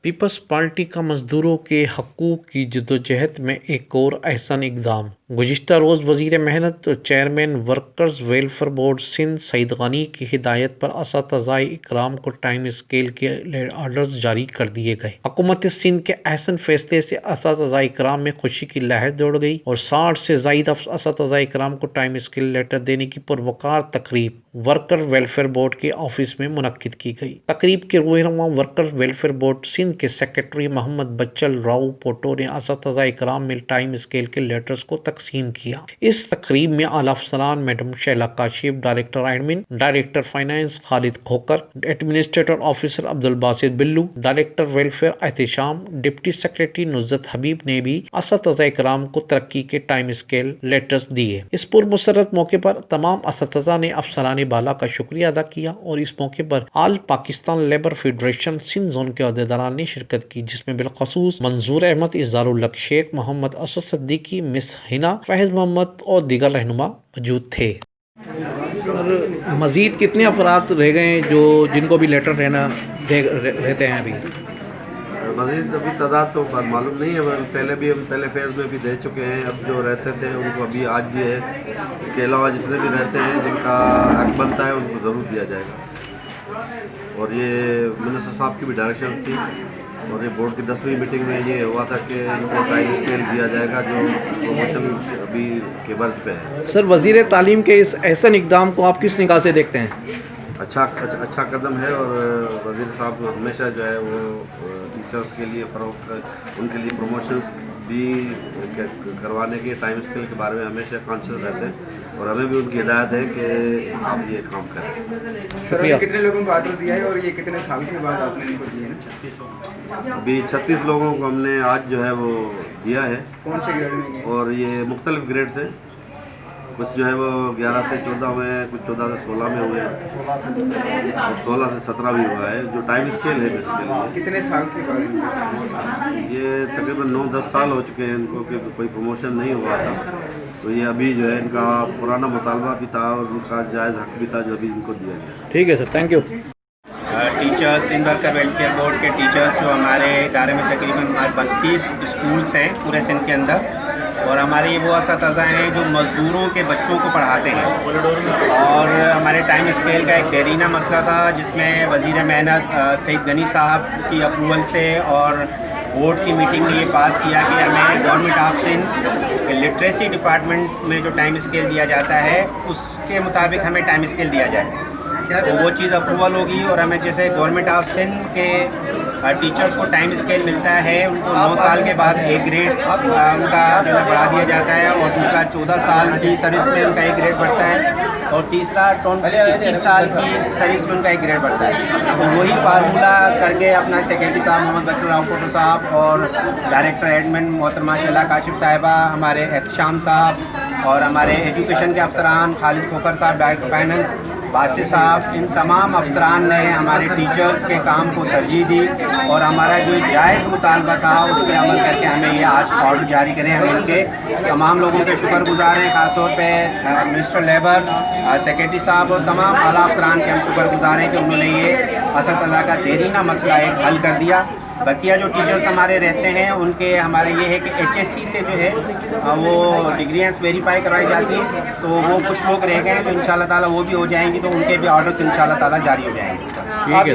Peoples party का मजदूरों के हकूक़ की जद्दोजहद में एक और अहसन इक़दाम। गुज़िश्ता रोज़ वज़ीर मेहनत और chairman workers welfare board Sindh Saeed Ghani की हिदायत पर असातिज़ाए इकराम को टाइम स्केल के आर्डर्स जारी कर दिए गए। हुकूमत सिंध के अहसन फैसले से असातिज़ाए इकराम में खुशी की लहर दौड़ गई और 60 से ज़ायद असातिज़ाए इकराम को टाइम स्केल लेटर देने की पुरवकार तकरीब वर्कर वेलफेयर बोर्ड के ऑफिस में मुनक्किद की गई। तकरीब के रहनुमा वर्कर वेलफेयर बोर्ड सिंध के सेक्रेटरी मोहम्मद बच्चल राव पोटो ने असातिज़ाए इकराम में टाइम स्केल के लेटर्स को तकसीम किया। इस तकरीब में आला अफसरान madam Shaila Kashif, director admin, director finance Khalid Khokhar, administrator officer Abdul Basit Billu, director welfare Ehtisham, deputy secretary Nusrat Habib ने भी असातिज़ाए इकराम को तरक्की के टाइम स्केल लेटर्स दिए। इस पुरमसरत मौके पर तमाम असातिज़ा ने अफसरान बाला का शुक्रिया अदा किया और इस मौके पर all Pakistan labour federation Sindh zone के अहदेदारान ने शिरकत की, जिसमें बिलखसूस मंजूर अहमद, इज़ारुल हक शेख, मोहम्मद असद सिद्दीकी, मिस हिना, फैज़ मोहम्मद और दीगर रहनुमा मौजूद थे। और मज़ीद कितने अफराद रह गए जो जिनको भी लेटर रहते हैं? अभी मज़ीद अभी तादाद तो मालूम नहीं है, पहले भी हम पहले फेज़ में भी दे चुके हैं। अब जो रहते थे उनको अभी आज दिए हैं। इसके अलावा जितने भी रहते हैं जिनका हक बनता है उनको ज़रूर दिया जाएगा। और ये मिनिस्टर साहब की भी डायरेक्शन थी और ये बोर्ड की 10वीं मीटिंग में ये हुआ था कि इनको टाइम स्केल दिया जाएगा जो प्रमोशन अभी के वर्ष पे है। सर, वज़ीर तालीम के इस अहसन इक़दाम को आप किस निगाह से देखते हैं? अच्छा कदम है और वज़ीर साहब हमेशा जो है वो टीचर्स के लिए फ़रोग़, उनके लिए प्रमोशंस भी करवाने के टाइम स्केल के बारे में हमेशा कॉन्शियस रहते हैं और हमें भी उनकी हिदायत है कि आप ये काम करें। शुक्रिया। कितने लोगों को ऑर्डर दिया है और ये कितने साल के बाद आपने इनको दिए हैं? 36 लोगों। अभी 36 लोगों को हमने आज जो है वो दिया है। कौन से ग्रेड में? और ये मुख्तलिफ ग्रेड से, कुछ जो है वो 11 से 14 हुए हैं, कुछ 14 से 16 में हुए हैं, 16 से 17 भी हुआ है। जो टाइम स्केल है बेसिकली कितने साल के बाद? ये तकरीबन 9-10 साल हो चुके हैं इनको कि कोई प्रमोशन नहीं हुआ था। तो ये अभी जो है इनका पुराना मुतालबा भी था और उनका जायज़ हक भी था जो अभी इनको दिया गया। ठीक है sir, thank you. Teachers, Sindh worker welfare board के टीचर्स जो हमारे इदारे में तकरीबन 32 स्कूल्स हैं पूरे सिंध के अंदर, और हमारे वो असातिज़ा हैं जो मज़दूरों के बच्चों को पढ़ाते हैं। और हमारे टाइम स्केल का एक देरीना मसला था जिसमें वज़ीर मेहनत सईद गनी साहब की अप्रूवल से और बोर्ड की मीटिंग में ये पास किया कि हमें government of Sindh literacy department में जो टाइम स्केल दिया जाता है उसके मुताबिक हमें टाइम स्केल दिया जाए। तो वो चीज़ अप्रूवल होगी और हमें जैसे गवर्नमेंट ऑफ सिंध के टीचर्स को टाइम स्केल मिलता है, उनको 9 साल के बाद एक ग्रेड उनका जो है बढ़ा दिया जाता है और दूसरा 14 साल की सर्विस में उनका एक ग्रेड बढ़ता है और तीसरा 21 साल की सर्विस में उनका एक ग्रेड बढ़ता है। तो वही फार्मूला करके अपना सेक्रेटरी साहब मोहम्मद बच्चल राव पोटो साहब और डायरेक्टर एडमिन मोहतरमा शैला काशिफ साहिबा, हमारे एहतिशाम साहब और हमारे एजुकेशन के अफसरान खालिद खोकर साहब, डायरेक्टर फाइनेंस बासित साहब, इन तमाम अफसरान ने हमारे टीचर्स के काम को तरजीह दी और हमारा जो जायज़ मुतालबा था उस पर अमल करके हमें ये आज ऑर्डर जारी करें। हम इनके तमाम लोगों के शुक्रगुजार हैं, ख़ासतौर पे मिनिस्टर लेबर, सेक्रेटरी साहब और तमाम आला अफसरान के हम शुक्रगुजार हैं कि उन्होंने ये असातिज़ा का देरीना मसला एक हल कर दिया। बकिया जो टीचर्स हमारे रहते हैं उनके हमारे ये है कि HSC से जो है वो डिग्रियाँ वेरीफाई करवाई जाती हैं, तो वो कुछ लोग रह गए हैं तो इंशाल्लाह ताला वो भी हो जाएंगी, तो उनके भी ऑर्डर्स इंशाल्लाह ताला जारी हो जाएंगे। ठीक है।